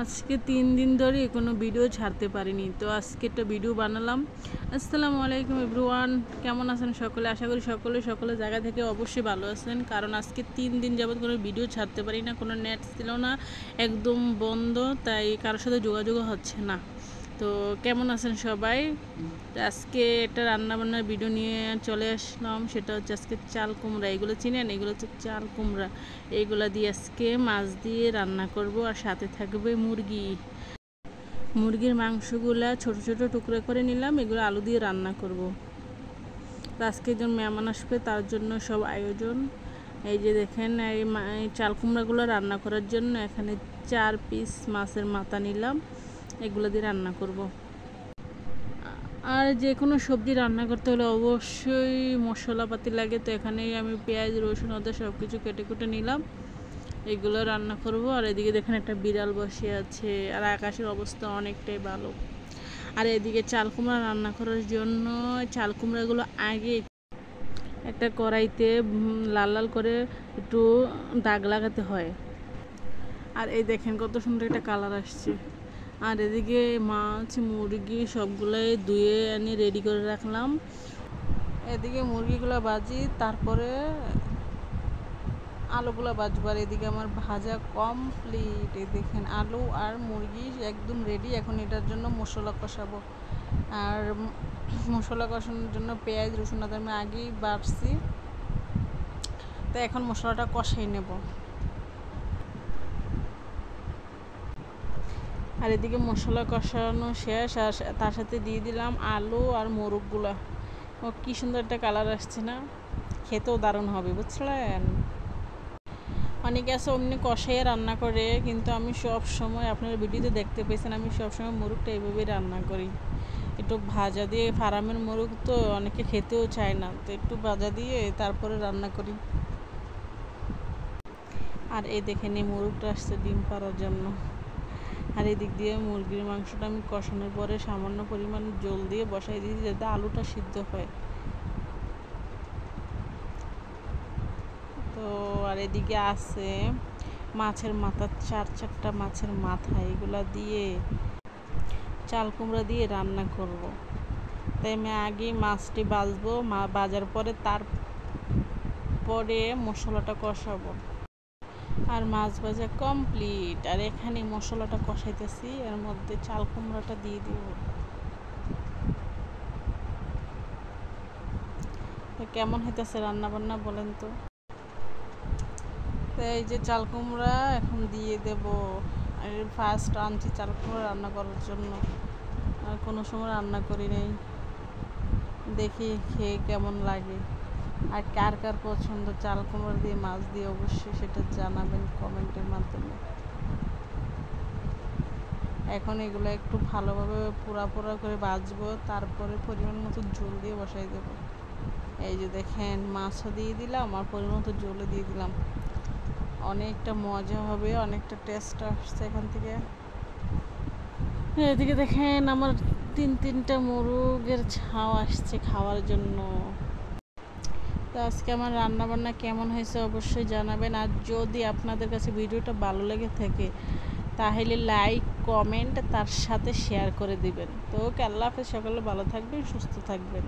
আজকে 3 দিন ধরে কোনো ভিডিও ছাড়তে পারিনি, তো আজকে একটা ভিডিও বানালাম। আসসালামু আলাইকুম এভরিওয়ান, কেমন আছেন সকলে? আশা করি সকলে জায়গা থেকে অবশ্যই ভালো আছেন, কারণ আজকে 3 দিন যাবত কোনো ভিডিও ছাড়তে পারি না, কোনো নেট ছিল না, একদম বন্ধ, তাই কারোর সাথে যোগাযোগও হচ্ছে না। তো কেমন আছেন সবাই? আজকে একটা রান্নাবান্নার ভিডিও নিয়ে চলে আসলাম। সেটা হচ্ছে আজকে চাল কুমড়া। এগুলো চিনেন? এগুলো হচ্ছে চাল কুমড়া। এইগুলা দিয়ে আজকে মাছ দিয়ে রান্না করব, আর সাথে থাকবে মুরগির মাংসগুলা ছোট ছোট টুকরো করে নিলাম। এগুলো আলু দিয়ে রান্না করব। আজকে একজন মেহমান আসবে, তার জন্য সব আয়োজন। এই যে দেখেন, এই চাল কুমড়াগুলো রান্না করার জন্য এখানে 4 পিস মাছের মাথা নিলাম। এগুলো দিয়ে রান্না করব। আর যে কোনো সবজি রান্না করতে হলে অবশ্যই মশলাপাতি লাগে, তো এখানে আমি পেঁয়াজ রসুন আদা সব কিছু কেটে কুটে নিলাম। এগুলো রান্না করব। আর এদিকে দেখেন একটা বিড়াল বসে আছে, আর আকাশের অবস্থা অনেকটাই ভালো। আর এদিকে চাল কুমড়া রান্না করার জন্য চাল কুমড়াগুলো আগে একটা কড়াইতে লাল লাল করে একটু দাগ লাগাতে হয়। আর এই দেখেন কত সুন্দর একটা কালার আসছে। আর এদিকে মাছ মুরগি সবগুলোই ধুয়ে এনে রেডি করে রাখলাম। এদিকে মুরগিগুলো ভাজি, তারপরে আলুগুলো ভাজবো। আর এদিকে আমার ভাজা কমপ্লিট। এই দেখেন আলু আর মুরগি একদম রেডি। এখন এটার জন্য মশলা কষাবো। আর মশলা কষানোর জন্য পেঁয়াজ রসুন আদা আমি আগেই বাটছি, তো এখন মশলাটা কষাই নেব। আর এদিকে মশলা কষানো শেষ, আর তার সাথে দিয়ে দিলাম আলু আর মোরগগুলা। ও কি সুন্দর একটা কালার আসছে না? খেতেও দারুণ হবে, বুঝলেন? অনেকে আছে অমনি কষাইয়ে রান্না করে, কিন্তু আমি সব সময়, আপনারা ভিডিওতে দেখতে পেয়েছেন, আমি সবসময় মোরগটা এইভাবেই রান্না করি। একটু ভাজা দিয়ে, ফার্মের মোরগ তো অনেকে খেতেও চায় না, তো একটু ভাজা দিয়ে তারপরে রান্না করি। আর এই দেখেন এই মোরগটা আসছে ডিম পাড়ার জন্য। আর এদিক দিয়ে মুরগির মাংসটা আমি কষানোর পরে সামান্য পরিমাণ জল দিয়ে বসাই দিয়েছি, যাতে আলুটা সিদ্ধ হয়। তো আর এদিকে আছে মাছের মাথা, 4-4টা মাছের মাথা, এগুলা দিয়ে চাল কুমড়া দিয়ে রান্না করব। তাই আমি আগে মাছটি ভাজবো, ভাজার পরে তারপরে মশলাটা কষাবো। আর মাছ ভাজা কমপ্লিট। আর এখানে মশলাটা কষাইতেছি, এর মধ্যে চাল কুমড়াটা দিয়ে দিব। তো কেমন হইতেছে রান্না বান্না বলেন তো? তো এই যে চাল কুমড়া এখন দিয়ে দেব। আর ফার্স্ট আনছি চাল কুমড়া রান্না করার জন্য, আর কোনো সময় রান্না করি নাই। দেখি খেয়ে কেমন লাগে। আর কার কার পছন্দ চাল কুমড়া দিয়ে মাছ দিয়ে, অবশ্যই সেটা জানাবেন কমেন্টের মাধ্যমে। এখন এগুলো একটু ভালোভাবে পোড়া করে ভাজবো, তারপরে পরিমাণ মতো জল দিয়ে বসাই দেবো। এই যে দেখেন মাছও দিয়ে দিলাম, আর পরিমাণ মতো জলও দিয়ে দিলাম। অনেকটা মজা হবে, অনেকটা টেস্ট আসছে এখান থেকে। এদিকে দেখেন আমার 3-3টা মোরগের ছাও আসছে খাওয়ার জন্য। তো আজকে আমার রান্নাবান্না কেমন হয়েছে অবশ্যই জানাবেন। আর যদি আপনাদের কাছে ভিডিওটা ভালো লেগে থাকে, তাহলে লাইক কমেন্ট তার সাথে শেয়ার করে দিবেন। তো ওকে, আল্লাহ হাফেজ, সকলে ভালো থাকবেন, সুস্থ থাকবেন।